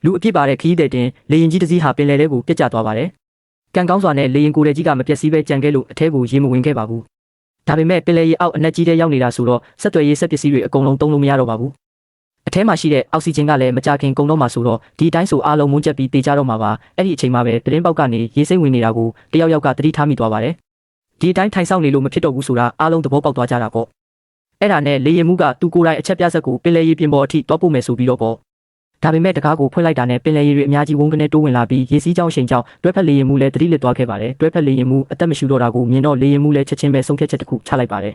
လူအပြစ်ပါတဲ့ခီးတဲ့တင်လေရင်ကြီးတစ်စီးဟာပင်လယ်ထဲကိုပြတ်ကျသွားပါတယ်။ကံကောင်းစွာနဲ့လေရင်ကိုယ်ကြီးကမပျက်စီးပဲကြံခဲ့လို့အထဲကိုရေမဝင်ခဲ့ပါဘူး။ဒါပေမဲ့ပင်လယ်ရေအောက်အနက်ကြီးထဲရောက်နေတာဆိုတော့ဆက်သွယ်ရေးစက်ပစ္စည်းတွေအကုန်လုံးသုံးလို့မရတော့ပါဘူး။အထဲမှာရှိတဲ့အောက်ဆီဂျင်ကလည်းမကြခင်ကုန်တော့မှဆိုတော့ဒီအတိုင်းဆိုအားလုံးမွန်းကျက်ပြီးတေချတော့မှာပါ။အဲ့ဒီအချိန်မှာပဲသတင်းပေါက်ကနေရေစိမ့်ဝင်နေတာကိုတယောက်ကသတိထားမိသွားပါတယ်။ဒီအတိုင်းထိုင်ဆောင်နေလို့မဖြစ်တော့ဘူးဆိုတာအားလုံးသဘောပေါက်သွားကြတာပေါ့။အဲ့ဒါနဲ့လေရင်မှုကသူကိုယ်တိုင်အချက်ပြဆက်ကိုပင်လယ်ရေပြင်ပေါ်အထိတွားပို့မယ်ဆိုပြီးတော့ပေါ့ဒါပေမဲ့တကားကိုဖွင့်လိုက်တာနဲ့ပင်လယ်ရေတွေအများကြီးဝုန်းကနေတိုးဝင်လာပြီးရေစီးကြောင်းရှိန်ကြောင်းတွဲဖက်လေရင်မှုလည်းတတိလစ်သွားခဲ့ပါတယ်တွဲဖက်လေရင်မှုအသက်မရှူတော့တာကိုမြင်တော့လေရင်မှုလည်းချက်ချင်းပဲဆုံးဖြတ်ချက်တစ်ခုချလိုက်ပါတယ်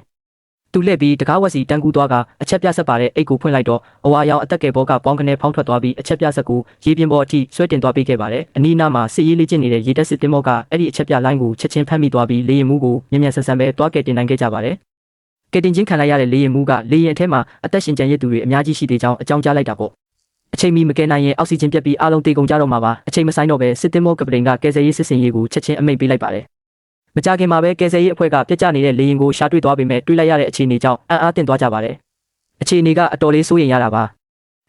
သူလှည့်ပြီးတကားဝက်စီတန်းကူးသွားကအချက်ပြဆက်ပါတဲ့အိတ်ကိုဖွင့်လိုက်တော့အဝါရောင်အသက်ကယ်ဘောကပေါင်းကနေဖောင်းထွက်သွားပြီးအချက်ပြဆက်ကိုရေပြင်ပေါ်အထိဆွဲတင်သွားပေးခဲ့ပါတယ်အနီးနားမှာစစ်ရေးလေ့ကျင့်နေတဲ့ရေတပ်စစ်တင်မော့ကအဲ့ဒီအချက်ပြလိုင်းကိုချက်ချင်းဖမ်းမိသွားပြီးလေရင်မှုကိုမြ мян ဆန်ဆန်ပဲတွားကယ်တင်နိုင်ခဲ့ကြပါတယ်ကယ်တင်ချင်းခံလိုက်ရတဲ့လေရင်မှုကလေရင်အထဲမှာအသက်ရှင်ကျန်ရစ်သူတွေအများကြီးရှိသေးကြောင်းအကြောင်းကြားလိုက်တာပေါ့အချိန်မီမကယ်နိုင်ရင်အောက်ဆီဂျင်ပြတ်ပြီးအားလုံးတေကုန်ကြတော့မှာပါအချိန်မဆိုင်တော့ပဲစစ်တင်မော့ကပတိန်ကကယ်ဆယ်ရေးစစ်စင်ရေးကိုချက်ချင်းအမိန့်ပေးလိုက်ပါတယ်မကြခင်မှာပဲကယ်ဆယ်ရေးအဖွဲ့ကပြတ်ကျနေတဲ့လေရင်ကိုရှာတွေ့သွားပေမဲ့တွေ့လိုက်ရတဲ့အခြေအနေကြောင့်အံ့အားသင့်သွားကြပါတယ်အခြေအနေကအတော်လေးစိုးရိမ်ရတာပါ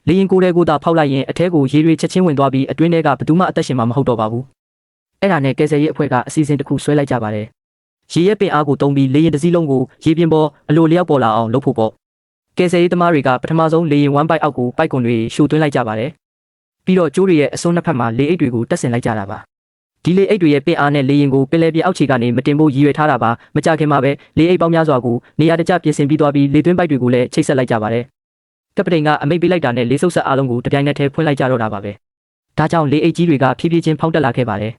လေရင်ကိုယ်ထဲကိုသာဖောက်လိုက်ရင်အထဲကိုရေတွေချက်ချင်းဝင်သွားပြီးအတွင်းထဲကဘယ်သူမှအသက်ရှင်မှာမဟုတ်တော့ပါဘူးအဲ့ဒါနဲ့ကယ်ဆယ်ရေးအဖွဲ့ကအစီအစဉ်တစ်ခုဆွဲလိုက်ကြပါတယ်ရေရဲပင်အားကိုတုံးပြီးလေရင်တစ်စီးလုံးကိုရေပြင်ပေါ်အလိုလျောက်ပေါ်လာအောင်လုပ်ဖို့ပေါ့ကယ်ဆယ်ရေးသမားတွေကပထမဆုံးလေရင်ဝမ်းပိုက်အောက်ကိုပိုက်ကွန်တွေရှို့သွင်းလိုက်ကြပါတယ်ပြီးတော့ကျိုးတွေရဲ့အစွန်းနှစ်ဖက်မှာလေအိတ်တွေကိုတက်ဆင်လိုက်ကြတာပါဒီလေအိတ်တွေရဲ့ပင်အားနဲ့လေရင်ကိုပင်လယ်ပြင်အောက်ခြေကနေမတင်ဖို့ရည်ရွယ်ထားတာပါမကြခင်မှာပဲလေအိတ်ပေါင်းများစွာကိုနေရာတကျပြင်ဆင်ပြီးသွားပြီးလေသွင်းပိုက်တွေကိုလည်းချိတ်ဆက်လိုက်ကြပါတယ်ကပတိန်ကအမိတ်ပေးလိုက်တာနဲ့လေဆုပ်ဆက်အားလုံးကိုတပြိုင်နက်တည်းဖွင့်လိုက်ကြတော့တာပါပဲဒါကြောင့်လေအိတ်ကြီးတွေကဖြည်းဖြည်းချင်းဖောင်းတက်လာခဲ့ပါတယ်